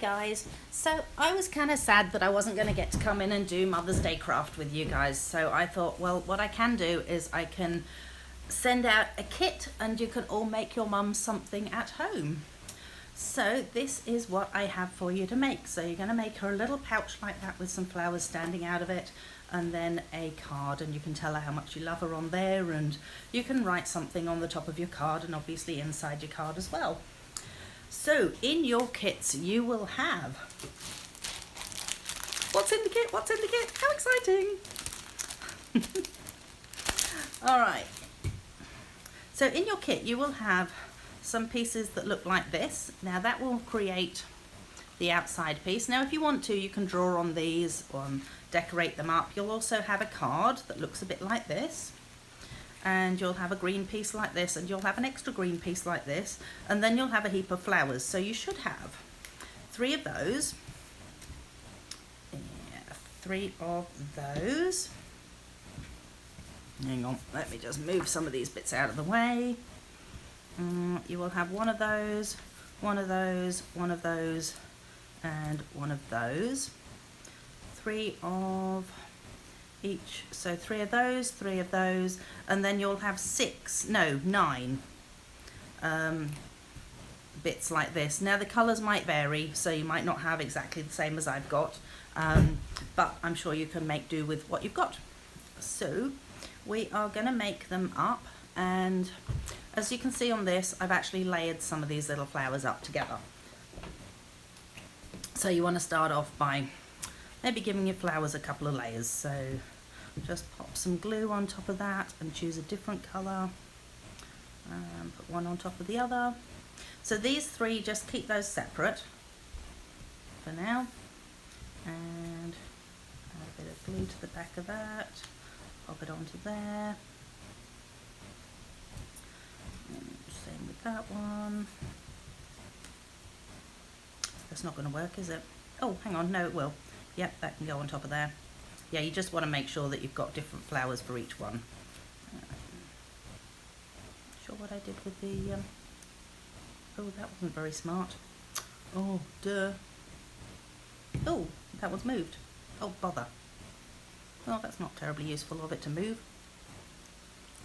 guys. So I was kind of sad that I wasn't going to get to come in and do Mother's Day craft with you guys. So I thought, well, what I can do is I can send out a kit and you can all make your mum something at home. So this is what I have for you to make. So you're going to make her a little pouch like that with some flowers standing out of it, and then a card, and you can tell her how much you love her on there, and you can write something on the top of your card and obviously inside your card as well. So in your kits you will have, what's in the kit, what's in the kit, how exciting. All right, so in your kit you will have some pieces that look like this. Now that will create the outside piece. Now if you want to, you can draw on these or decorate them up. You'll also have a card that looks a bit like this, and you'll have a green piece like this, and you'll have an extra green piece like this, and then you'll have a heap of flowers. So you should have 3 of those. Yeah, 3 of those. Hang on, let me just move some of these bits out of the way. You will have 1 of those, 1 of those, 1 of those, and 1 of those. 3 of each, so 3 of those, 3 of those, and then you'll have 9 bits like this. Now the colours might vary, so you might not have exactly the same as I've got, but I'm sure you can make do with what you've got. So we are going to make them up, and as you can see on this, I've actually layered some of these little flowers up together. So you want to start off by maybe giving your flowers a couple of layers. So just pop some glue on top of that and choose a different colour. Put one on top of the other. So these 3, just keep those separate for now. And add a bit of glue to the back of that. Pop it onto there. And same with that one. That's not going to work, is it? Oh, hang on, no it will. Yep, that can go on top of there. Yeah, you just want to make sure that you've got different flowers for each one. Sure what I did with the... Oh, that wasn't very smart. Oh, duh. Oh, that one's moved. Oh, bother. Well, that's not terribly useful of it to move.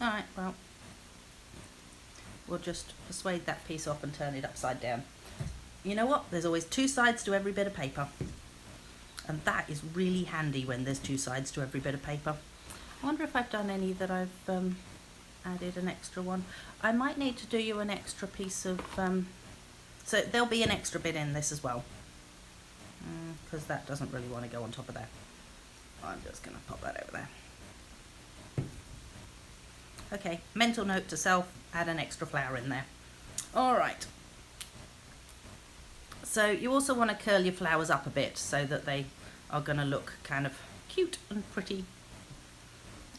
Alright, well, we'll just persuade that piece off and turn it upside down. You know what? There's always 2 sides to every bit of paper. And that is really handy when there's 2 sides to every bit of paper. I wonder if I've done any that I've added an extra one. I might need to do you an extra piece of... so there'll be an extra bit in this as well. Because that doesn't really want to go on top of there. I'm just going to pop that over there. Okay, mental note to self, add an extra flower in there. Alright. So you also want to curl your flowers up a bit so that they are going to look kind of cute and pretty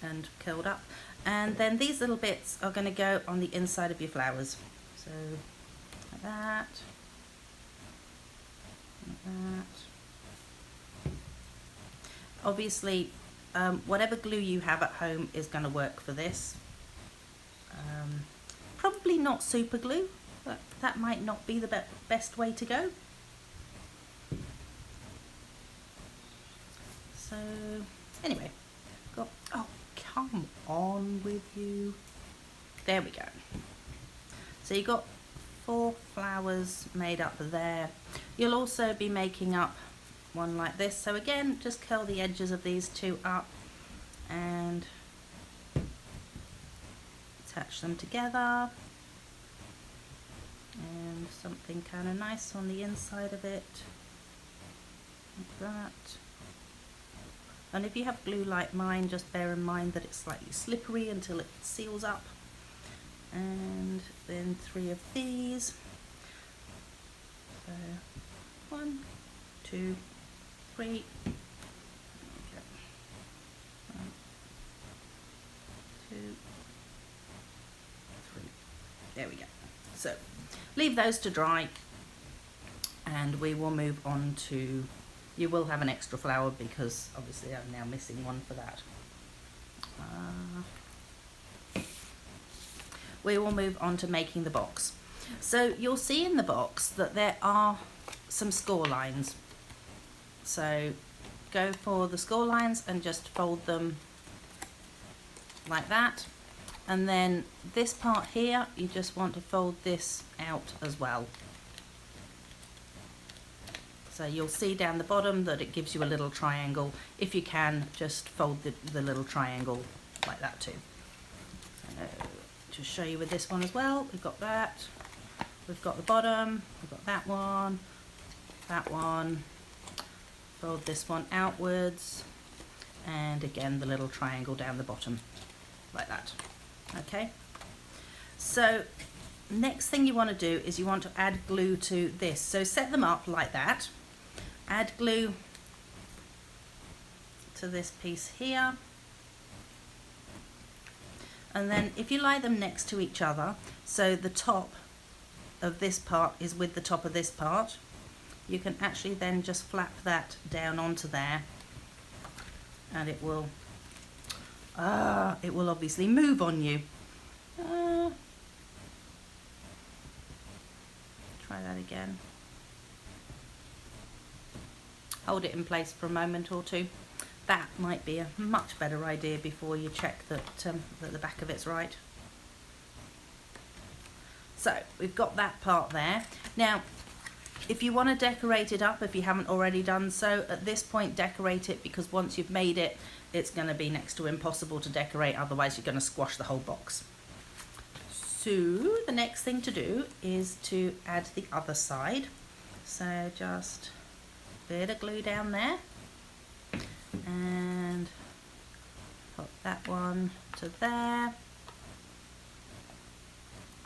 and curled up. And then these little bits are going to go on the inside of your flowers. So like that. Like that. Obviously, whatever glue you have at home is going to work for this. Probably not super glue, but that might not be the best way to go. So anyway, oh, come on with you. There we go. So you got 4 flowers made up there. You'll also be making up one like this. So again, just curl the edges of these 2 up and attach them together. And something kind of nice on the inside of it, like that. And if you have glue like mine, just bear in mind that it's slightly slippery until it seals up. And then 3 of these. So 1, 2, 3. Okay. 1, 2, 3. There we go. So leave those to dry, and we will move on to, you will have an extra flower because obviously I'm now missing one for that. We will move on to making the box. So you'll see in the box that there are some score lines. So go for the score lines and just fold them like that. And then this part here, you just want to fold this out as well. So you'll see down the bottom that it gives you a little triangle. If you can, just fold the little triangle like that too. Just show you with this one as well. We've got that. We've got the bottom. We've got that one. That one. Fold this one outwards. And again, the little triangle down the bottom like that. Okay. So next thing you want to do is you want to add glue to this. So set them up like that. Add glue to this piece here. And then if you lie them next to each other, so the top of this part is with the top of this part, you can actually then just flap that down onto there, and it will obviously move on you. Try that again. Hold it in place for a moment or two. That might be a much better idea before you check that, that the back of it's right. So we've got that part there. Now, if you want to decorate it up, if you haven't already done so, at this point decorate it, because once you've made it, it's going to be next to impossible to decorate, otherwise you're going to squash the whole box. So the next thing to do is to add the other side. So just a bit of glue down there, and put that one to there,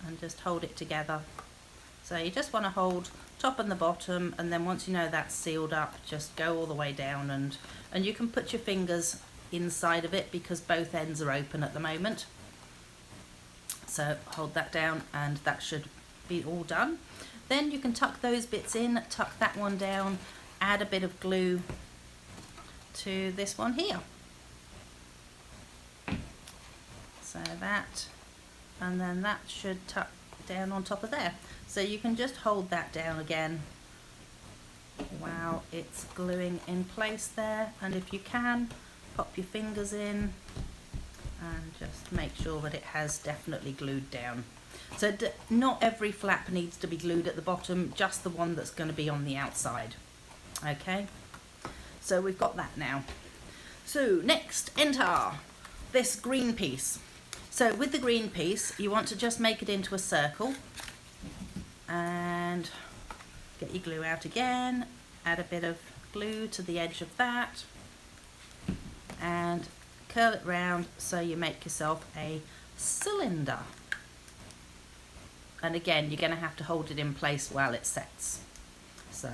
and just hold it together. So you just want to hold top and the bottom, and then once you know that's sealed up, just go all the way down, and you can put your fingers inside of it because both ends are open at the moment. So hold that down, and that should be all done. Then you can tuck those bits in, tuck that one down, add a bit of glue to this one here. So that, and then that should tuck down on top of there. So you can just hold that down again while it's gluing in place there, and if you can, pop your fingers in and just make sure that it has definitely glued down. So not every flap needs to be glued at the bottom, just the one that's going to be on the outside. Okay, so we've got that now. So next, enter this green piece. So with the green piece, you want to just make it into a circle, and get your glue out again, add a bit of glue to the edge of that, and curl it round so you make yourself a cylinder. And again, you're going to have to hold it in place while it sets. So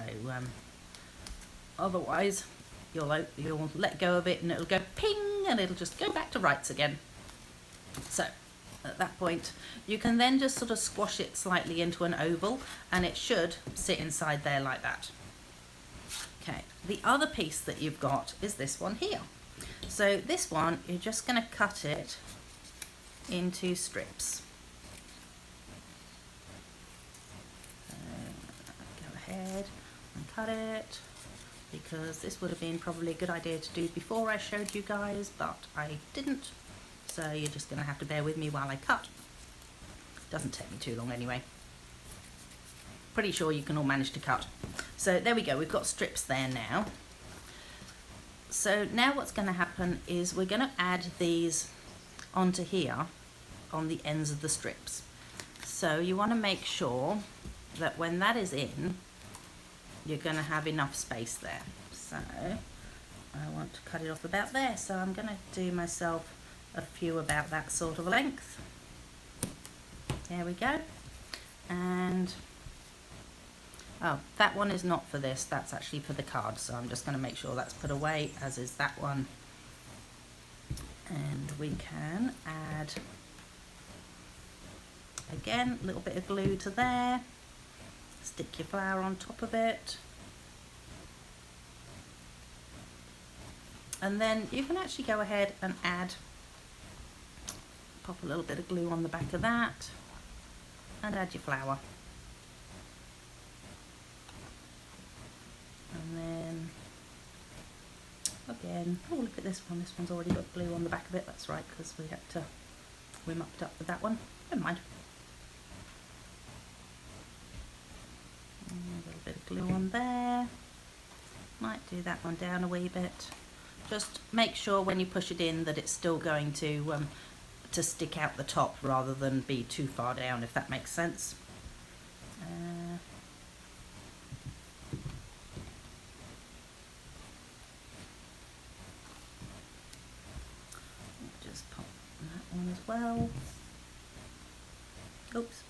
otherwise you'll let go of it and it'll go ping, and it'll just go back to rights again. So at that point you can then just sort of squash it slightly into an oval, and it should sit inside there like that. Okay, the other piece that you've got is this one here. So this one, you're just going to cut it into strips. Go ahead and cut it, because this would have been probably a good idea to do before I showed you guys, but I didn't. So you're just going to have to bear with me while I cut. Doesn't take me too long anyway. Pretty sure you can all manage to cut. So there we go, we've got strips there now. So now what's going to happen is we're going to add these onto here on the ends of the strips. So you want to make sure that when that is in, you're going to have enough space there. So I want to cut it off about there, so I'm going to do myself a few about that sort of length. There we go. And oh, that one is not for this, that's actually for the card, so I'm just going to make sure that's put away, as is that one. And we can add, again, a little bit of glue to there, stick your flower on top of it, and then you can actually go ahead and pop a little bit of glue on the back of that, and add your flower. then, oh, look at this one. This one's already got glue on the back of it. That's right, because we mucked up with that one. Never mind. A little bit of glue on there. Might do that one down a wee bit. Just make sure when you push it in that it's still going to stick out the top rather than be too far down, if that makes sense. Just pop that one as well. Oops.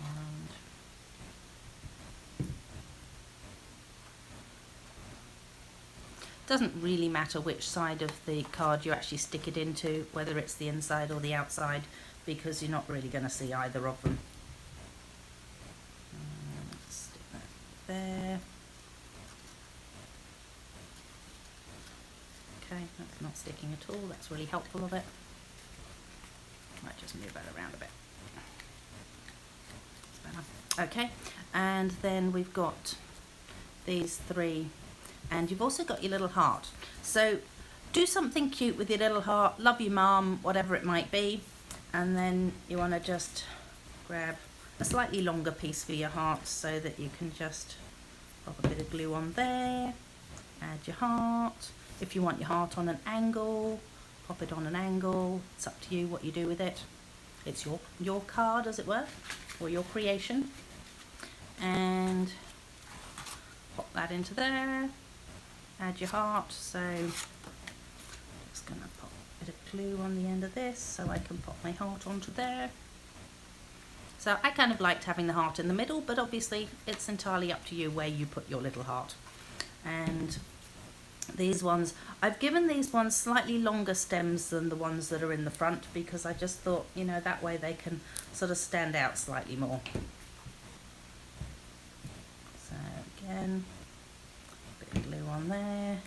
And doesn't really matter which side of the card you actually stick it into, whether it's the inside or the outside, because you're not really going to see either of them. Stick that there. Okay, that's not sticking at all. That's really helpful of it. Might just move that around a bit. Okay, and then we've got these three, and you've also got your little heart. So do something cute with your little heart. Love your mum, whatever it might be. And then you want to just grab a slightly longer piece for your heart so that you can just pop a bit of glue on there. Add your heart. If you want your heart on an angle, pop it on an angle. It's up to you what you do with it. It's your card, as it were, or your creation. And pop that into there. Add your heart. So just going to pop a bit of glue on the end of this so I can pop my heart onto there. So I kind of liked having the heart in the middle, but obviously it's entirely up to you where you put your little heart. And these ones, I've given these ones slightly longer stems than the ones that are in the front, because I just thought, you know, that way they can sort of stand out slightly more. So again, a bit of glue on there.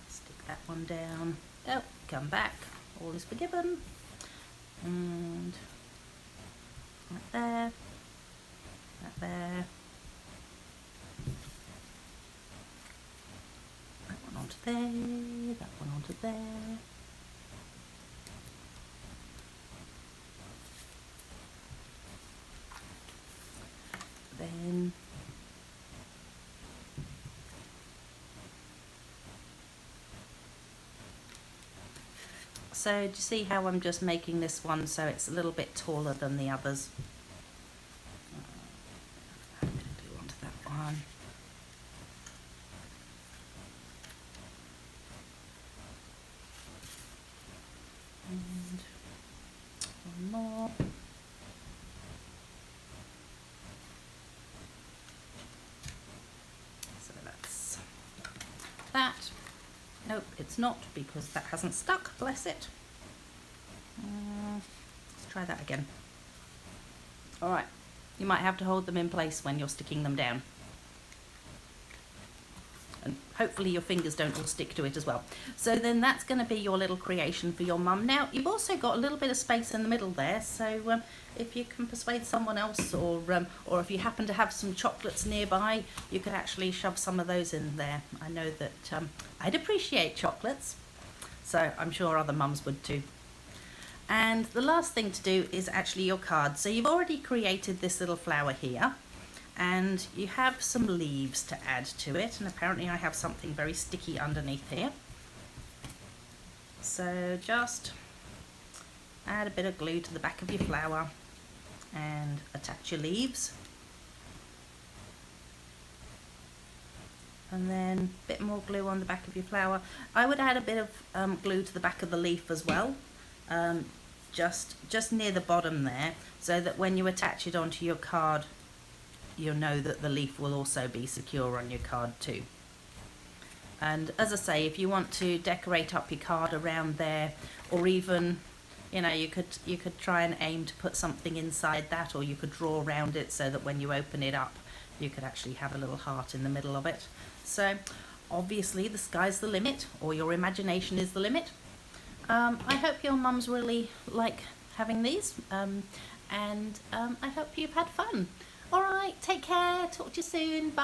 Stick that one down. Oh, come back. All is forgiven. And right there. That there. Onto there, that one onto there. Then so do you see how I'm just making this one so it's a little bit taller than the others? I'm going to glue onto that one. And one more. So that's that. Nope, it's not, because that hasn't stuck, bless it. Let's try that again. Alright, you might have to hold them in place when you're sticking them down. And hopefully your fingers don't all stick to it as well. So then that's going to be your little creation for your mum. Now you've also got a little bit of space in the middle there, so if you can persuade someone else, or if you happen to have some chocolates nearby, you could actually shove some of those in there. I know that I'd appreciate chocolates, so I'm sure other mums would too. And the last thing to do is actually your card. So you've already created this little flower here, and you have some leaves to add to it, and apparently I have something very sticky underneath here. So just add a bit of glue to the back of your flower and attach your leaves, and then a bit more glue on the back of your flower. I would add a bit of glue to the back of the leaf as well, just near the bottom there, so that when you attach it onto your card, you'll know that the leaf will also be secure on your card too. And as I say, if you want to decorate up your card around there, or even, you know, you could try and aim to put something inside that, or you could draw around it so that when you open it up, you could actually have a little heart in the middle of it. So obviously the sky's the limit, or your imagination is the limit. I hope your mums really like having these, and I hope you've had fun. All right, take care. Talk to you soon. Bye.